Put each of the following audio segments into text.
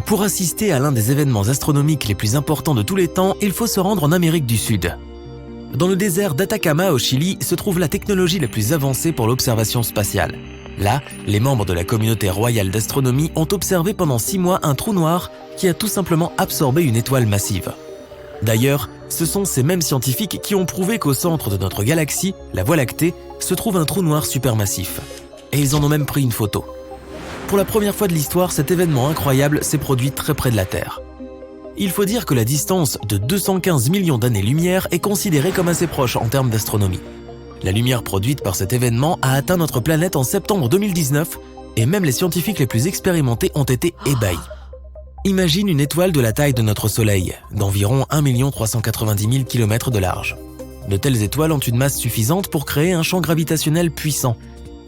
Pour assister à l'un des événements astronomiques les plus importants de tous les temps, il faut se rendre en Amérique du Sud. Dans le désert d'Atacama au Chili se trouve la technologie la plus avancée pour l'observation spatiale. Là, les membres de la communauté royale d'astronomie ont observé pendant 6 mois un trou noir qui a tout simplement absorbé une étoile massive. D'ailleurs, ce sont ces mêmes scientifiques qui ont prouvé qu'au centre de notre galaxie, la Voie lactée, se trouve un trou noir supermassif. Et ils en ont même pris une photo. Pour la première fois de l'histoire, cet événement incroyable s'est produit très près de la Terre. Il faut dire que la distance de 215 millions d'années-lumière est considérée comme assez proche en termes d'astronomie. La lumière produite par cet événement a atteint notre planète en septembre 2019 et même les scientifiques les plus expérimentés ont été ébahis. Imagine une étoile de la taille de notre Soleil, d'environ 1 390 000 km de large. De telles étoiles ont une masse suffisante pour créer un champ gravitationnel puissant,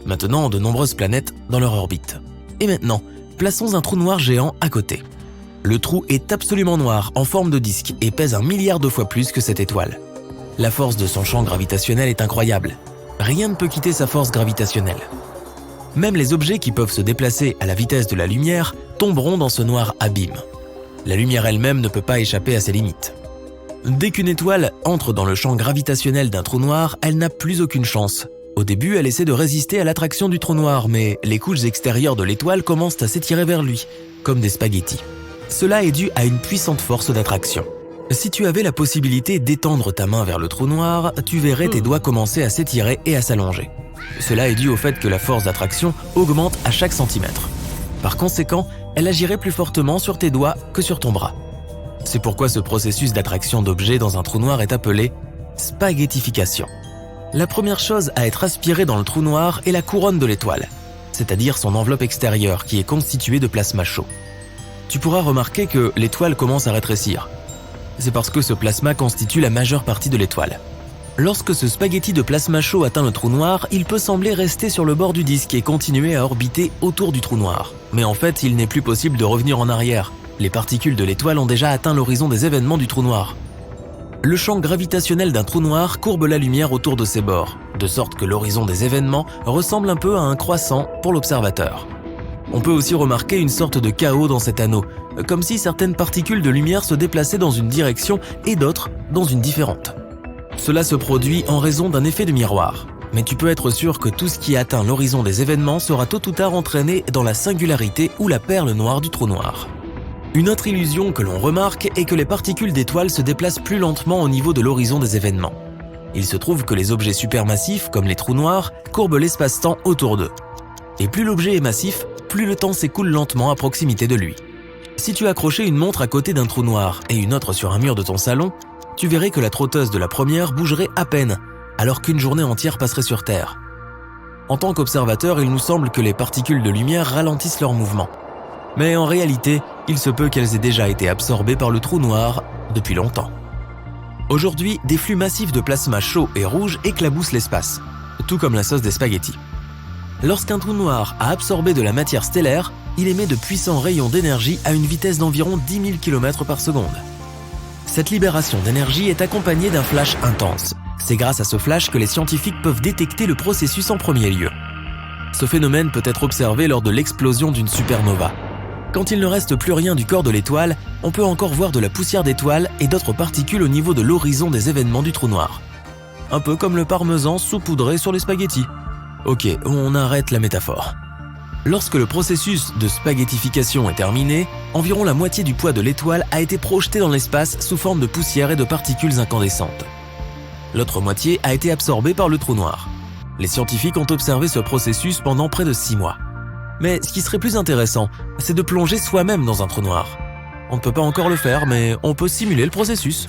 maintenant de nombreuses planètes dans leur orbite. Et maintenant, plaçons un trou noir géant à côté. Le trou est absolument noir, en forme de disque, et pèse 1 milliard de fois plus que cette étoile. La force de son champ gravitationnel est incroyable. Rien ne peut quitter sa force gravitationnelle. Même les objets qui peuvent se déplacer à la vitesse de la lumière tomberont dans ce noir abîme. La lumière elle-même ne peut pas échapper à ses limites. Dès qu'une étoile entre dans le champ gravitationnel d'un trou noir, elle n'a plus aucune chance. Au début, elle essaie de résister à l'attraction du trou noir, mais les couches extérieures de l'étoile commencent à s'étirer vers lui, comme des spaghettis. Cela est dû à une puissante force d'attraction. Si tu avais la possibilité d'étendre ta main vers le trou noir, tu verrais tes doigts commencer à s'étirer et à s'allonger. Cela est dû au fait que la force d'attraction augmente à chaque centimètre. Par conséquent, elle agirait plus fortement sur tes doigts que sur ton bras. C'est pourquoi ce processus d'attraction d'objets dans un trou noir est appelé spaghettification. La première chose à être aspirée dans le trou noir est la couronne de l'étoile, c'est-à-dire son enveloppe extérieure qui est constituée de plasma chaud. Tu pourras remarquer que l'étoile commence à rétrécir. C'est parce que ce plasma constitue la majeure partie de l'étoile. Lorsque ce spaghetti de plasma chaud atteint le trou noir, il peut sembler rester sur le bord du disque et continuer à orbiter autour du trou noir. Mais en fait, il n'est plus possible de revenir en arrière. Les particules de l'étoile ont déjà atteint l'horizon des événements du trou noir. Le champ gravitationnel d'un trou noir courbe la lumière autour de ses bords, de sorte que l'horizon des événements ressemble un peu à un croissant pour l'observateur. On peut aussi remarquer une sorte de chaos dans cet anneau, comme si certaines particules de lumière se déplaçaient dans une direction et d'autres dans une différente. Cela se produit en raison d'un effet de miroir, mais tu peux être sûr que tout ce qui atteint l'horizon des événements sera tôt ou tard entraîné dans la singularité ou la perle noire du trou noir. Une autre illusion que l'on remarque est que les particules d'étoiles se déplacent plus lentement au niveau de l'horizon des événements. Il se trouve que les objets supermassifs, comme les trous noirs, courbent l'espace-temps autour d'eux. Et plus l'objet est massif, plus le temps s'écoule lentement à proximité de lui. Si tu accrochais une montre à côté d'un trou noir et une autre sur un mur de ton salon, tu verrais que la trotteuse de la première bougerait à peine, alors qu'une journée entière passerait sur Terre. En tant qu'observateur, il nous semble que les particules de lumière ralentissent leur mouvement. Mais en réalité, il se peut qu'elles aient déjà été absorbées par le trou noir depuis longtemps. Aujourd'hui, des flux massifs de plasma chaud et rouge éclaboussent l'espace, tout comme la sauce des spaghettis. Lorsqu'un trou noir a absorbé de la matière stellaire, il émet de puissants rayons d'énergie à une vitesse d'environ 10 000 km par seconde. Cette libération d'énergie est accompagnée d'un flash intense. C'est grâce à ce flash que les scientifiques peuvent détecter le processus en premier lieu. Ce phénomène peut être observé lors de l'explosion d'une supernova. Quand il ne reste plus rien du corps de l'étoile, on peut encore voir de la poussière d'étoiles et d'autres particules au niveau de l'horizon des événements du trou noir. Un peu comme le parmesan saupoudré sur les spaghettis. Ok, on arrête la métaphore. Lorsque le processus de spaghettification est terminé, environ la moitié du poids de l'étoile a été projeté dans l'espace sous forme de poussière et de particules incandescentes. L'autre moitié a été absorbée par le trou noir. Les scientifiques ont observé ce processus pendant près de 6 mois. Mais ce qui serait plus intéressant, c'est de plonger soi-même dans un trou noir. On ne peut pas encore le faire, mais on peut simuler le processus.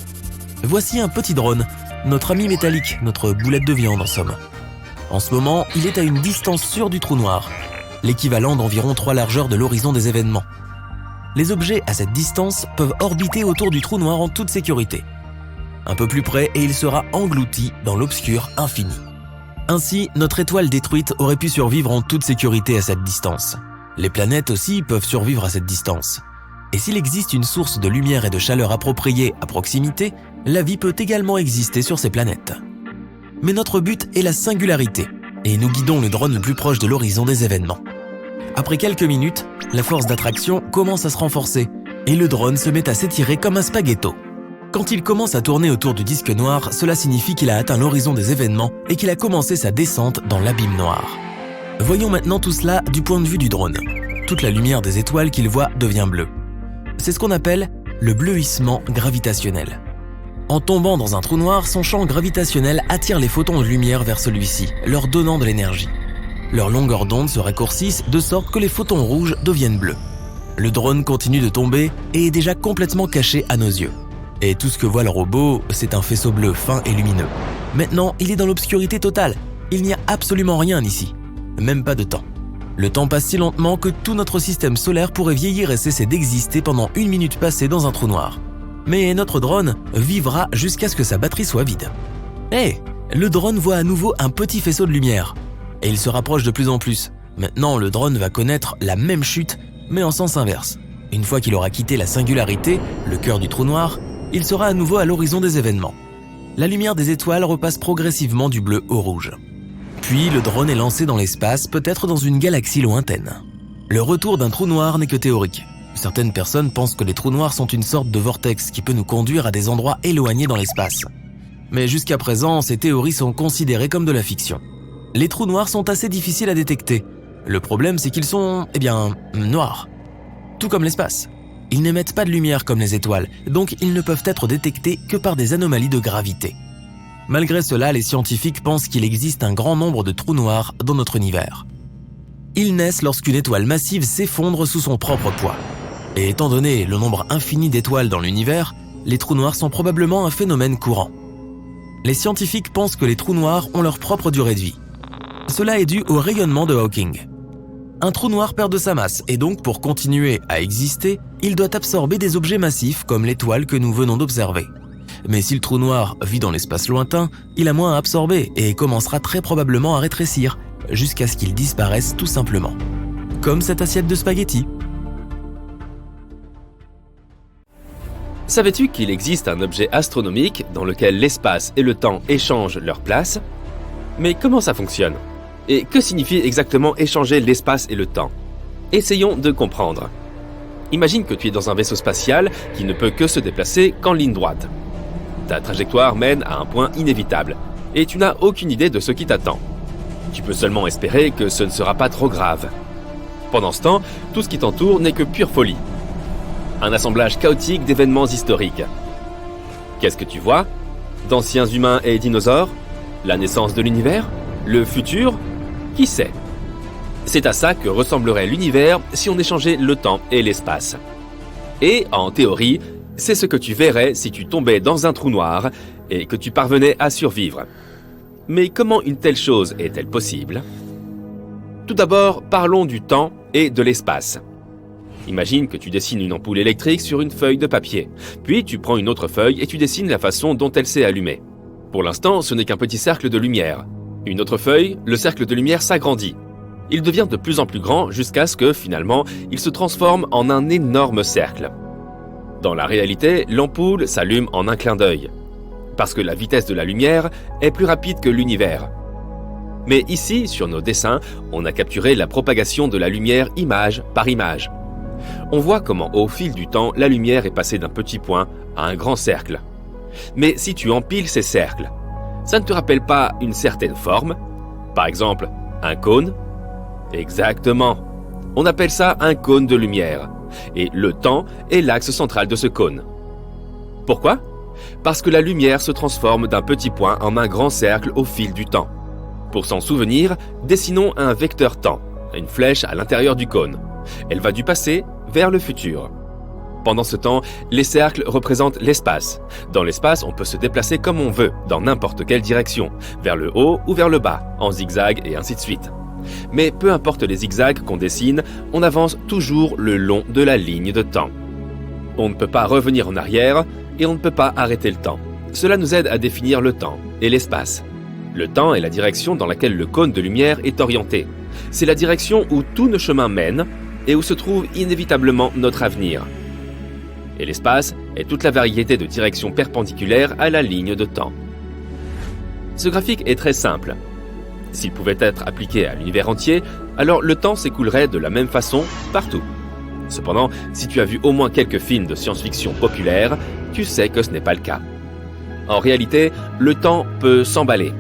Voici un petit drone, notre ami métallique, notre boulette de viande en somme. En ce moment, il est à une distance sûre du trou noir, l'équivalent d'environ 3 largeurs de l'horizon des événements. Les objets à cette distance peuvent orbiter autour du trou noir en toute sécurité. Un peu plus près et il sera englouti dans l'obscur infini. Ainsi, notre étoile détruite aurait pu survivre en toute sécurité à cette distance. Les planètes aussi peuvent survivre à cette distance. Et s'il existe une source de lumière et de chaleur appropriée à proximité, la vie peut également exister sur ces planètes. Mais notre but est la singularité, et nous guidons le drone le plus proche de l'horizon des événements. Après quelques minutes, la force d'attraction commence à se renforcer, et le drone se met à s'étirer comme un spaghetto. Quand il commence à tourner autour du disque noir, cela signifie qu'il a atteint l'horizon des événements et qu'il a commencé sa descente dans l'abîme noir. Voyons maintenant tout cela du point de vue du drone. Toute la lumière des étoiles qu'il voit devient bleue. C'est ce qu'on appelle le bleuissement gravitationnel. En tombant dans un trou noir, son champ gravitationnel attire les photons de lumière vers celui-ci, leur donnant de l'énergie. Leurs longueurs d'onde se raccourcissent de sorte que les photons rouges deviennent bleus. Le drone continue de tomber et est déjà complètement caché à nos yeux. Et tout ce que voit le robot, c'est un faisceau bleu fin et lumineux. Maintenant, il est dans l'obscurité totale. Il n'y a absolument rien ici. Même pas de temps. Le temps passe si lentement que tout notre système solaire pourrait vieillir et cesser d'exister pendant 1 minute passée dans un trou noir. Mais notre drone vivra jusqu'à ce que sa batterie soit vide. Hé, le drone voit à nouveau un petit faisceau de lumière. Et il se rapproche de plus en plus. Maintenant, le drone va connaître la même chute, mais en sens inverse. Une fois qu'il aura quitté la singularité, le cœur du trou noir, il sera à nouveau à l'horizon des événements. La lumière des étoiles repasse progressivement du bleu au rouge. Puis le drone est lancé dans l'espace, peut-être dans une galaxie lointaine. Le retour d'un trou noir n'est que théorique. Certaines personnes pensent que les trous noirs sont une sorte de vortex qui peut nous conduire à des endroits éloignés dans l'espace. Mais jusqu'à présent, ces théories sont considérées comme de la fiction. Les trous noirs sont assez difficiles à détecter. Le problème, c'est qu'ils sont, noirs. Tout comme l'espace. Ils n'émettent pas de lumière comme les étoiles, donc ils ne peuvent être détectés que par des anomalies de gravité. Malgré cela, les scientifiques pensent qu'il existe un grand nombre de trous noirs dans notre univers. Ils naissent lorsqu'une étoile massive s'effondre sous son propre poids. Et étant donné le nombre infini d'étoiles dans l'univers, les trous noirs sont probablement un phénomène courant. Les scientifiques pensent que les trous noirs ont leur propre durée de vie. Cela est dû au rayonnement de Hawking. Un trou noir perd de sa masse et donc pour continuer à exister, il doit absorber des objets massifs comme l'étoile que nous venons d'observer. Mais si le trou noir vit dans l'espace lointain, il a moins à absorber et commencera très probablement à rétrécir, jusqu'à ce qu'il disparaisse tout simplement. Comme cette assiette de spaghettis. Savais-tu qu'il existe un objet astronomique dans lequel l'espace et le temps échangent leur place ? Mais comment ça fonctionne ? Et que signifie exactement échanger l'espace et le temps ? Essayons de comprendre. Imagine que tu es dans un vaisseau spatial qui ne peut que se déplacer qu'en ligne droite. Ta trajectoire mène à un point inévitable et tu n'as aucune idée de ce qui t'attend. Tu peux seulement espérer que ce ne sera pas trop grave. Pendant ce temps, tout ce qui t'entoure n'est que pure folie. Un assemblage chaotique d'événements historiques. Qu'est-ce que tu vois ? D'anciens humains et dinosaures ? La naissance de l'univers ? Le futur ? Qui sait ? C'est à ça que ressemblerait l'univers si on échangeait le temps et l'espace. Et, en théorie, c'est ce que tu verrais si tu tombais dans un trou noir et que tu parvenais à survivre. Mais comment une telle chose est-elle possible ? Tout d'abord, parlons du temps et de l'espace. Imagine que tu dessines une ampoule électrique sur une feuille de papier. Puis tu prends une autre feuille et tu dessines la façon dont elle s'est allumée. Pour l'instant, ce n'est qu'un petit cercle de lumière. Une autre feuille, le cercle de lumière s'agrandit. Il devient de plus en plus grand jusqu'à ce que, finalement, il se transforme en un énorme cercle. Dans la réalité, l'ampoule s'allume en un clin d'œil. Parce que la vitesse de la lumière est plus rapide que l'univers. Mais ici, sur nos dessins, on a capturé la propagation de la lumière image par image. On voit comment, au fil du temps, la lumière est passée d'un petit point à un grand cercle. Mais si tu empiles ces cercles, ça ne te rappelle pas une certaine forme ? Par exemple, un cône ? Exactement. On appelle ça un cône de lumière. Et le temps est l'axe central de ce cône. Pourquoi ? Parce que la lumière se transforme d'un petit point en un grand cercle au fil du temps. Pour s'en souvenir, dessinons un vecteur temps, une flèche à l'intérieur du cône. Elle va du passé vers le futur. Pendant ce temps, les cercles représentent l'espace. Dans l'espace, on peut se déplacer comme on veut, dans n'importe quelle direction, vers le haut ou vers le bas, en zigzag et ainsi de suite. Mais peu importe les zigzags qu'on dessine, on avance toujours le long de la ligne de temps. On ne peut pas revenir en arrière et on ne peut pas arrêter le temps. Cela nous aide à définir le temps et l'espace. Le temps est la direction dans laquelle le cône de lumière est orienté. C'est la direction où tous nos chemins mènent et où se trouve inévitablement notre avenir. Et l'espace est toute la variété de directions perpendiculaires à la ligne de temps. Ce graphique est très simple. S'il pouvait être appliqué à l'univers entier, alors le temps s'écoulerait de la même façon partout. Cependant, si tu as vu au moins quelques films de science-fiction populaires, tu sais que ce n'est pas le cas. En réalité, le temps peut s'emballer.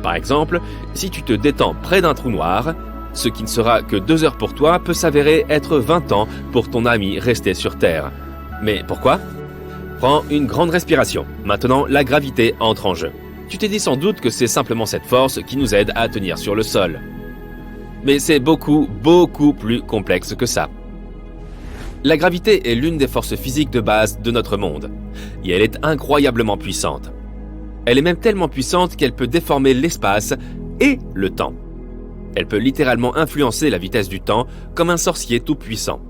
Par exemple, si tu te détends près d'un trou noir, ce qui ne sera que 2 heures pour toi peut s'avérer être 20 ans pour ton ami resté sur Terre. Mais pourquoi ? Prends une grande respiration. Maintenant, la gravité entre en jeu. Tu t'es dit sans doute que c'est simplement cette force qui nous aide à tenir sur le sol. Mais c'est beaucoup plus complexe que ça. La gravité est l'une des forces physiques de base de notre monde. Et elle est incroyablement puissante. Elle est même tellement puissante qu'elle peut déformer l'espace et le temps. Elle peut littéralement influencer la vitesse du temps comme un sorcier tout-puissant.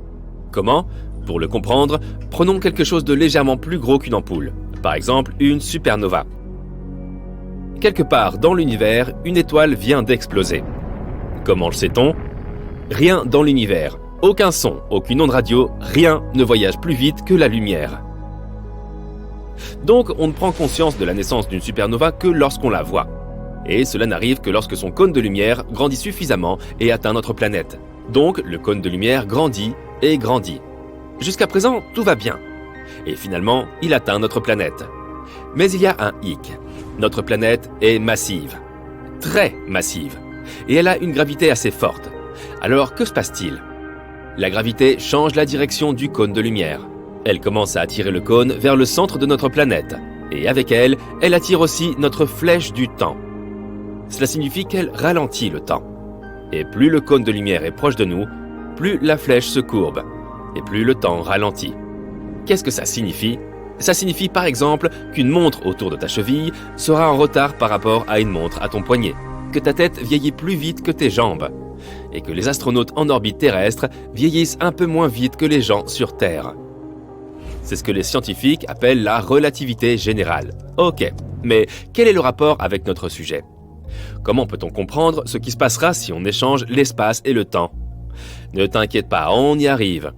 Comment ? Pour le comprendre, prenons quelque chose de légèrement plus gros qu'une ampoule. Par exemple, une supernova. Quelque part dans l'univers, une étoile vient d'exploser. Comment le sait-on ? Rien dans l'univers, aucun son, aucune onde radio, rien ne voyage plus vite que la lumière. Donc on ne prend conscience de la naissance d'une supernova que lorsqu'on la voit. Et cela n'arrive que lorsque son cône de lumière grandit suffisamment et atteint notre planète. Donc le cône de lumière grandit et grandit. Jusqu'à présent, tout va bien. Et finalement, il atteint notre planète. Mais il y a un hic. Notre planète est massive. Très massive. Et elle a une gravité assez forte. Alors que se passe-t-il ? La gravité change la direction du cône de lumière. Elle commence à attirer le cône vers le centre de notre planète. Et avec elle, elle attire aussi notre flèche du temps. Cela signifie qu'elle ralentit le temps. Et plus le cône de lumière est proche de nous, plus la flèche se courbe. Et plus le temps ralentit. Qu'est-ce que ça signifie ? Ça signifie par exemple qu'une montre autour de ta cheville sera en retard par rapport à une montre à ton poignet, que ta tête vieillit plus vite que tes jambes, et que les astronautes en orbite terrestre vieillissent un peu moins vite que les gens sur Terre. C'est ce que les scientifiques appellent la relativité générale. Ok, mais quel est le rapport avec notre sujet ? Comment peut-on comprendre ce qui se passera si on échange l'espace et le temps ? Ne t'inquiète pas, on y arrive.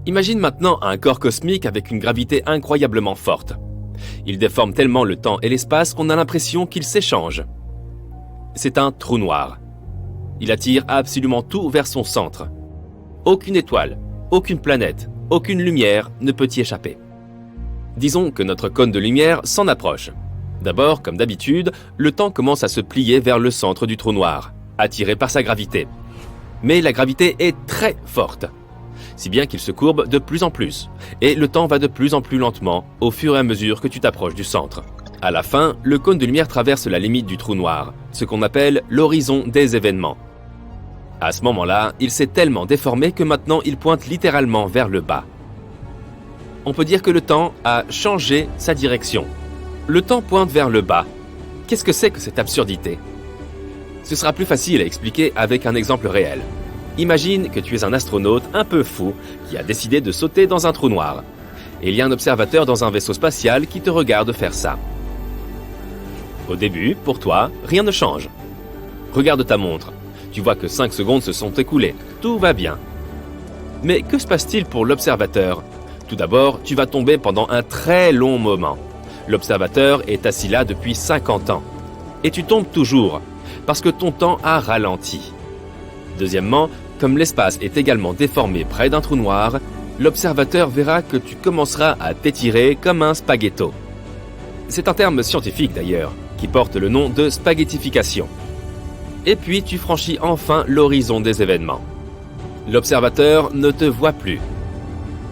Imagine maintenant un corps cosmique avec une gravité incroyablement forte. Il déforme tellement le temps et l'espace qu'on a l'impression qu'ils s'échangent. C'est un trou noir. Il attire absolument tout vers son centre. Aucune étoile, aucune planète, aucune lumière ne peut y échapper. Disons que notre cône de lumière s'en approche. D'abord, comme d'habitude, le temps commence à se plier vers le centre du trou noir, attiré par sa gravité. Mais la gravité est très forte, si bien qu'il se courbe de plus en plus, et le temps va de plus en plus lentement au fur et à mesure que tu t'approches du centre. À la fin, le cône de lumière traverse la limite du trou noir, ce qu'on appelle l'horizon des événements. À ce moment-là, il s'est tellement déformé que maintenant il pointe littéralement vers le bas. On peut dire que le temps a changé sa direction. Le temps pointe vers le bas. Qu'est-ce que c'est que cette absurdité ? Ce sera plus facile à expliquer avec un exemple réel. Imagine que tu es un astronaute un peu fou qui a décidé de sauter dans un trou noir. Et il y a un observateur dans un vaisseau spatial qui te regarde faire ça. Au début, pour toi, rien ne change. Regarde ta montre. Tu vois que 5 secondes se sont écoulées. Tout va bien. Mais que se passe-t-il pour l'observateur ? Tout d'abord, tu vas tomber pendant un très long moment. L'observateur est assis là depuis 50 ans. Et tu tombes toujours, parce que ton temps a ralenti. Deuxièmement, comme l'espace est également déformé près d'un trou noir, l'observateur verra que tu commenceras à t'étirer comme un spaghetto. C'est un terme scientifique d'ailleurs, qui porte le nom de spaghettification. Et puis tu franchis enfin l'horizon des événements. L'observateur ne te voit plus.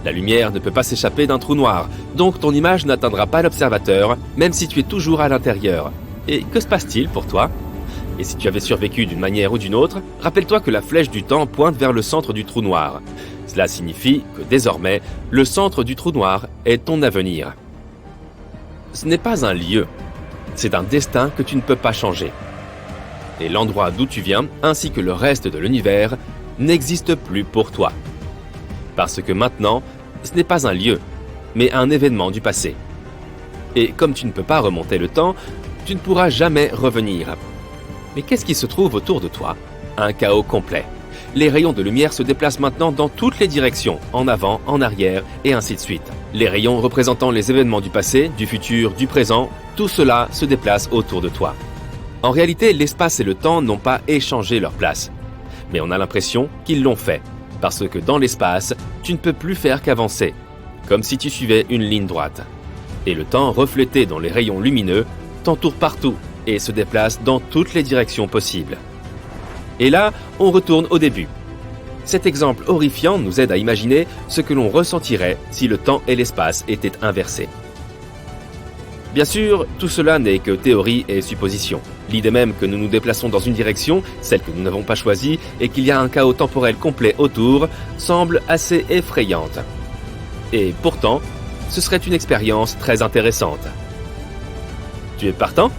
La lumière ne peut pas s'échapper d'un trou noir, donc ton image n'atteindra pas l'observateur, même si tu es toujours à l'intérieur. Et que se passe-t-il pour toi ? Et si tu avais survécu d'une manière ou d'une autre, rappelle-toi que la flèche du temps pointe vers le centre du trou noir. Cela signifie que désormais, le centre du trou noir est ton avenir. Ce n'est pas un lieu, c'est un destin que tu ne peux pas changer. Et l'endroit d'où tu viens, ainsi que le reste de l'univers, n'existe plus pour toi. Parce que maintenant, ce n'est pas un lieu, mais un événement du passé. Et comme tu ne peux pas remonter le temps, tu ne pourras jamais revenir. Mais qu'est-ce qui se trouve autour de toi ? Un chaos complet. Les rayons de lumière se déplacent maintenant dans toutes les directions, en avant, en arrière, et ainsi de suite. Les rayons représentant les événements du passé, du futur, du présent, tout cela se déplace autour de toi. En réalité, l'espace et le temps n'ont pas échangé leur place. Mais on a l'impression qu'ils l'ont fait. parce que dans l'espace, tu ne peux plus faire qu'avancer, comme si tu suivais une ligne droite. Et le temps reflété dans les rayons lumineux t'entoure partout et se déplace dans toutes les directions possibles. Et là, on retourne au début. Cet exemple horrifiant nous aide à imaginer ce que l'on ressentirait si le temps et l'espace étaient inversés. Bien sûr, tout cela n'est que théorie et supposition. L'idée même que nous nous déplaçons dans une direction, celle que nous n'avons pas choisie, et qu'il y a un chaos temporel complet autour, semble assez effrayante. Et pourtant, ce serait une expérience très intéressante. Tu es partant ?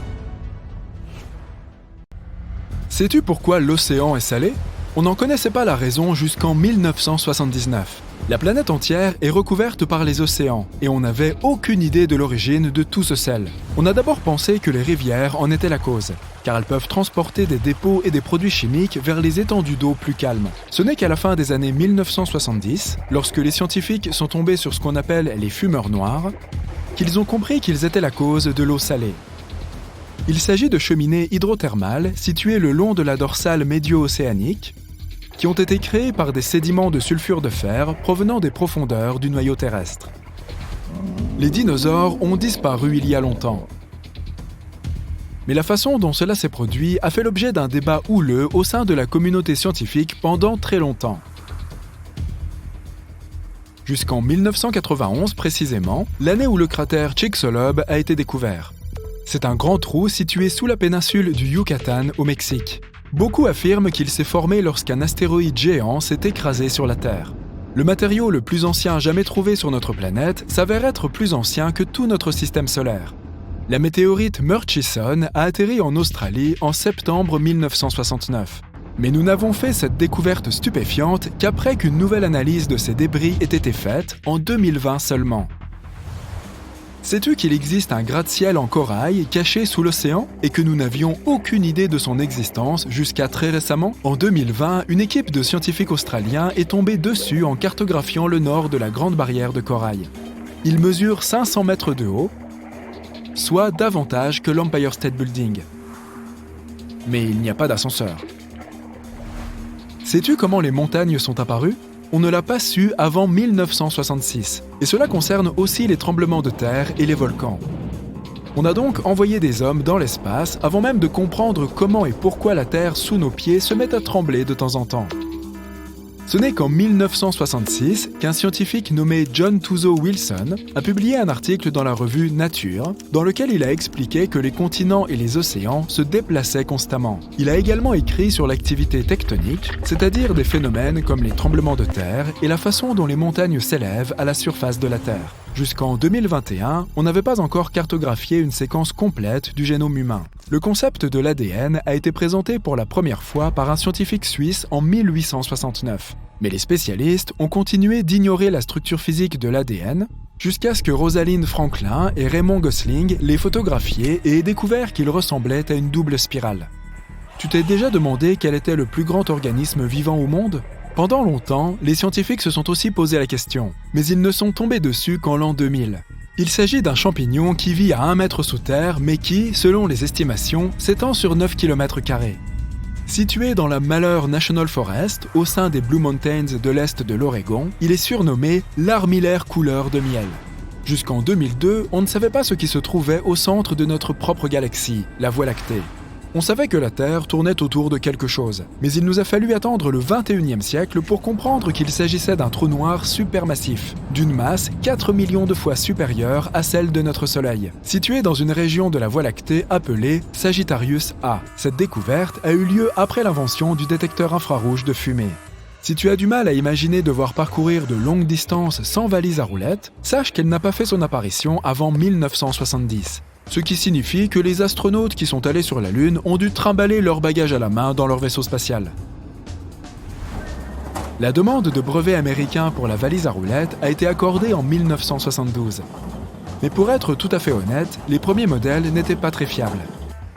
Sais-tu pourquoi l'océan est salé ? On n'en connaissait pas la raison jusqu'en 1979. La planète entière est recouverte par les océans et on n'avait aucune idée de l'origine de tout ce sel. On a d'abord pensé que les rivières en étaient la cause, car elles peuvent transporter des dépôts et des produits chimiques vers les étendues d'eau plus calmes. Ce n'est qu'à la fin des années 1970, lorsque les scientifiques sont tombés sur ce qu'on appelle les fumeurs noirs, qu'ils ont compris qu'ils étaient la cause de l'eau salée. Il s'agit de cheminées hydrothermales situées le long de la dorsale médio-océanique, qui ont été créées par des sédiments de sulfure de fer provenant des profondeurs du noyau terrestre. Les dinosaures ont disparu il y a longtemps. Mais la façon dont cela s'est produit a fait l'objet d'un débat houleux au sein de la communauté scientifique pendant très longtemps. Jusqu'en 1991 précisément, l'année où le cratère Chicxulub a été découvert. C'est un grand trou situé sous la péninsule du Yucatan au Mexique. Beaucoup affirment qu'il s'est formé lorsqu'un astéroïde géant s'est écrasé sur la Terre. Le matériau le plus ancien jamais trouvé sur notre planète s'avère être plus ancien que tout notre système solaire. La météorite Murchison a atterri en Australie en septembre 1969. Mais nous n'avons fait cette découverte stupéfiante qu'après qu'une nouvelle analyse de ces débris ait été faite en 2020 seulement. Sais-tu qu'il existe un gratte-ciel en corail caché sous l'océan et que nous n'avions aucune idée de son existence jusqu'à très récemment ? En 2020, une équipe de scientifiques australiens est tombée dessus en cartographiant le nord de la Grande Barrière de Corail. Il mesure 500 mètres de haut, soit davantage que l'Empire State Building. Mais il n'y a pas d'ascenseur. Sais-tu comment les montagnes sont apparues ? On ne l'a pas su avant 1966, et cela concerne aussi les tremblements de terre et les volcans. On a donc envoyé des hommes dans l'espace avant même de comprendre comment et pourquoi la Terre sous nos pieds se met à trembler de temps en temps. Ce n'est qu'en 1966 qu'un scientifique nommé John Tuzo Wilson a publié un article dans la revue Nature, dans lequel il a expliqué que les continents et les océans se déplaçaient constamment. Il a également écrit sur l'activité tectonique, c'est-à-dire des phénomènes comme les tremblements de terre et la façon dont les montagnes s'élèvent à la surface de la Terre. Jusqu'en 2021, on n'avait pas encore cartographié une séquence complète du génome humain. Le concept de l'ADN a été présenté pour la première fois par un scientifique suisse en 1869. Mais les spécialistes ont continué d'ignorer la structure physique de l'ADN jusqu'à ce que Rosalind Franklin et Raymond Gosling l'aient photographié et aient découvert qu'il ressemblait à une double spirale. Tu t'es déjà demandé quel était le plus grand organisme vivant au monde ? Pendant longtemps, les scientifiques se sont aussi posé la question, mais ils ne sont tombés dessus qu'en l'an 2000. Il s'agit d'un champignon qui vit à 1 mètre sous terre, mais qui, selon les estimations, s'étend sur 9 km². Situé dans la Malheur National Forest, au sein des Blue Mountains de l'est de l'Oregon, il est surnommé l'armillaire couleur de miel. Jusqu'en 2002, on ne savait pas ce qui se trouvait au centre de notre propre galaxie, la Voie lactée. On savait que la Terre tournait autour de quelque chose, mais il nous a fallu attendre le 21e siècle pour comprendre qu'il s'agissait d'un trou noir supermassif, d'une masse 4 millions de fois supérieure à celle de notre Soleil, situé dans une région de la Voie lactée appelée Sagittarius A. Cette découverte a eu lieu après l'invention du détecteur infrarouge de fumée. Si tu as du mal à imaginer devoir parcourir de longues distances sans valise à roulettes, sache qu'elle n'a pas fait son apparition avant 1970. Ce qui signifie que les astronautes qui sont allés sur la Lune ont dû trimballer leurs bagages à la main dans leur vaisseau spatial. La demande de brevet américain pour la valise à roulettes a été accordée en 1972. Mais pour être tout à fait honnête, les premiers modèles n'étaient pas très fiables.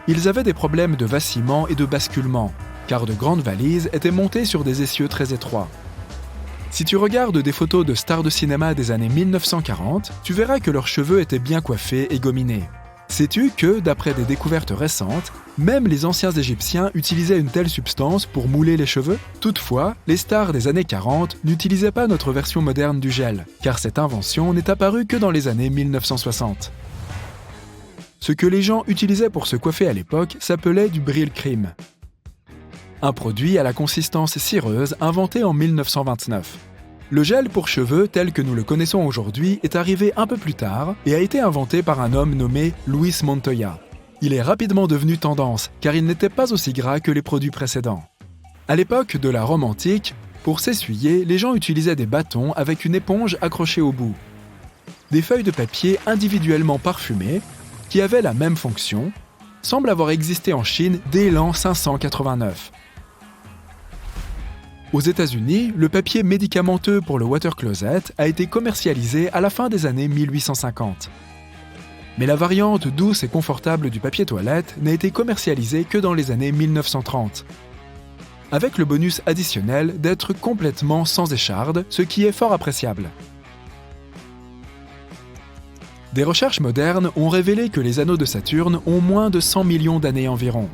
Ils avaient des problèmes de vacillement et de basculement, car de grandes valises étaient montées sur des essieux très étroits. Si tu regardes des photos de stars de cinéma des années 1940, tu verras que leurs cheveux étaient bien coiffés et gominés. Sais-tu que, d'après des découvertes récentes, même les anciens Égyptiens utilisaient une telle substance pour mouler les cheveux? Toutefois, les stars des années 40 n'utilisaient pas notre version moderne du gel, car cette invention n'est apparue que dans les années 1960. Ce que les gens utilisaient pour se coiffer à l'époque s'appelait du Brylcreem, un produit à la consistance cireuse inventé en 1929. Le gel pour cheveux tel que nous le connaissons aujourd'hui est arrivé un peu plus tard et a été inventé par un homme nommé Luis Montoya. Il est rapidement devenu tendance car il n'était pas aussi gras que les produits précédents. À l'époque de la Rome antique, pour s'essuyer, les gens utilisaient des bâtons avec une éponge accrochée au bout. Des feuilles de papier individuellement parfumées, qui avaient la même fonction, semblent avoir existé en Chine dès l'an 589. Aux États-Unis, le papier médicamenteux pour le water closet a été commercialisé à la fin des années 1850. Mais la variante douce et confortable du papier toilette n'a été commercialisée que dans les années 1930, avec le bonus additionnel d'être complètement sans écharde, ce qui est fort appréciable. Des recherches modernes ont révélé que les anneaux de Saturne ont moins de 100 millions d'années environ.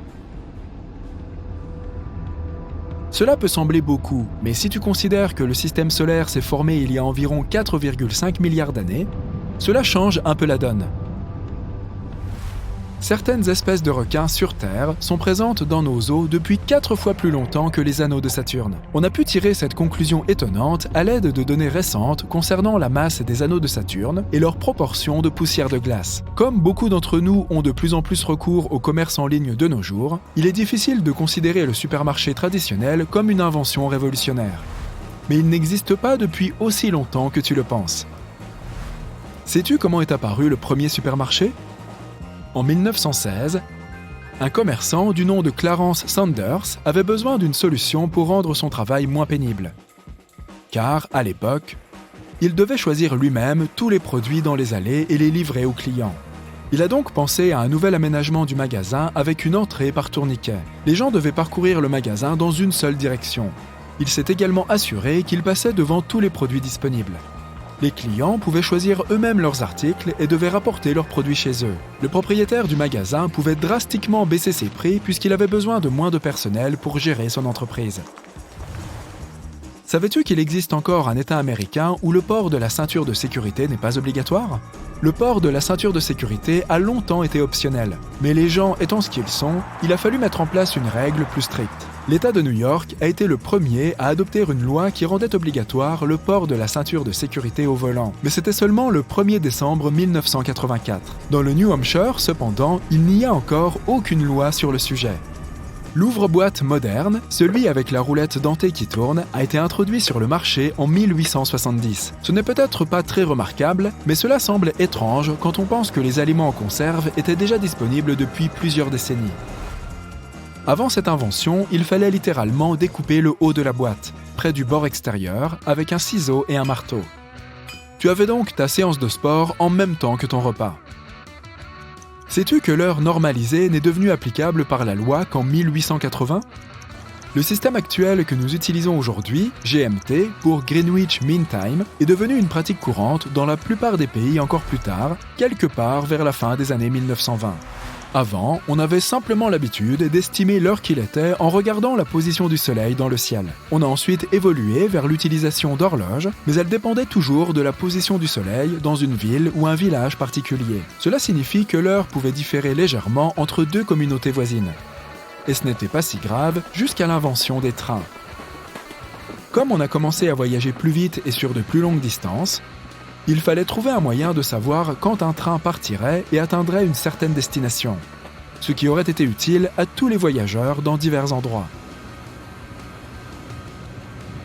Cela peut sembler beaucoup, mais si tu considères que le système solaire s'est formé il y a environ 4,5 milliards d'années, cela change un peu la donne. Certaines espèces de requins sur Terre sont présentes dans nos eaux depuis 4 fois plus longtemps que les anneaux de Saturne. On a pu tirer cette conclusion étonnante à l'aide de données récentes concernant la masse des anneaux de Saturne et leur proportion de poussière de glace. Comme beaucoup d'entre nous ont de plus en plus recours au commerce en ligne de nos jours, il est difficile de considérer le supermarché traditionnel comme une invention révolutionnaire. Mais il n'existe pas depuis aussi longtemps que tu le penses. Sais-tu comment est apparu le premier supermarché ? En 1916, un commerçant du nom de Clarence Sanders avait besoin d'une solution pour rendre son travail moins pénible. Car, à l'époque, il devait choisir lui-même tous les produits dans les allées et les livrer aux clients. Il a donc pensé à un nouvel aménagement du magasin avec une entrée par tourniquet. Les gens devaient parcourir le magasin dans une seule direction. Il s'est également assuré qu'il passait devant tous les produits disponibles. Les clients pouvaient choisir eux-mêmes leurs articles et devaient rapporter leurs produits chez eux. Le propriétaire du magasin pouvait drastiquement baisser ses prix puisqu'il avait besoin de moins de personnel pour gérer son entreprise. Savais-tu qu'il existe encore un État américain où le port de la ceinture de sécurité n'est pas obligatoire ? Le port de la ceinture de sécurité a longtemps été optionnel, mais les gens étant ce qu'ils sont, il a fallu mettre en place une règle plus stricte. L'État de New York a été le premier à adopter une loi qui rendait obligatoire le port de la ceinture de sécurité au volant, mais c'était seulement le 1er décembre 1984. Dans le New Hampshire, cependant, il n'y a encore aucune loi sur le sujet. L'ouvre-boîte moderne, celui avec la roulette dentée qui tourne, a été introduit sur le marché en 1870. Ce n'est peut-être pas très remarquable, mais cela semble étrange quand on pense que les aliments en conserve étaient déjà disponibles depuis plusieurs décennies. Avant cette invention, il fallait littéralement découper le haut de la boîte, près du bord extérieur, avec un ciseau et un marteau. Tu avais donc ta séance de sport en même temps que ton repas. Sais-tu que l'heure normalisée n'est devenue applicable par la loi qu'en 1880 ? Le système actuel que nous utilisons aujourd'hui, GMT, pour Greenwich Mean Time, est devenu une pratique courante dans la plupart des pays encore plus tard, quelque part vers la fin des années 1920. Avant, on avait simplement l'habitude d'estimer l'heure qu'il était en regardant la position du soleil dans le ciel. On a ensuite évolué vers l'utilisation d'horloges, mais elle dépendait toujours de la position du soleil dans une ville ou un village particulier. Cela signifie que l'heure pouvait différer légèrement entre deux communautés voisines. Et ce n'était pas si grave jusqu'à l'invention des trains. Comme on a commencé à voyager plus vite et sur de plus longues distances, il fallait trouver un moyen de savoir quand un train partirait et atteindrait une certaine destination, ce qui aurait été utile à tous les voyageurs dans divers endroits.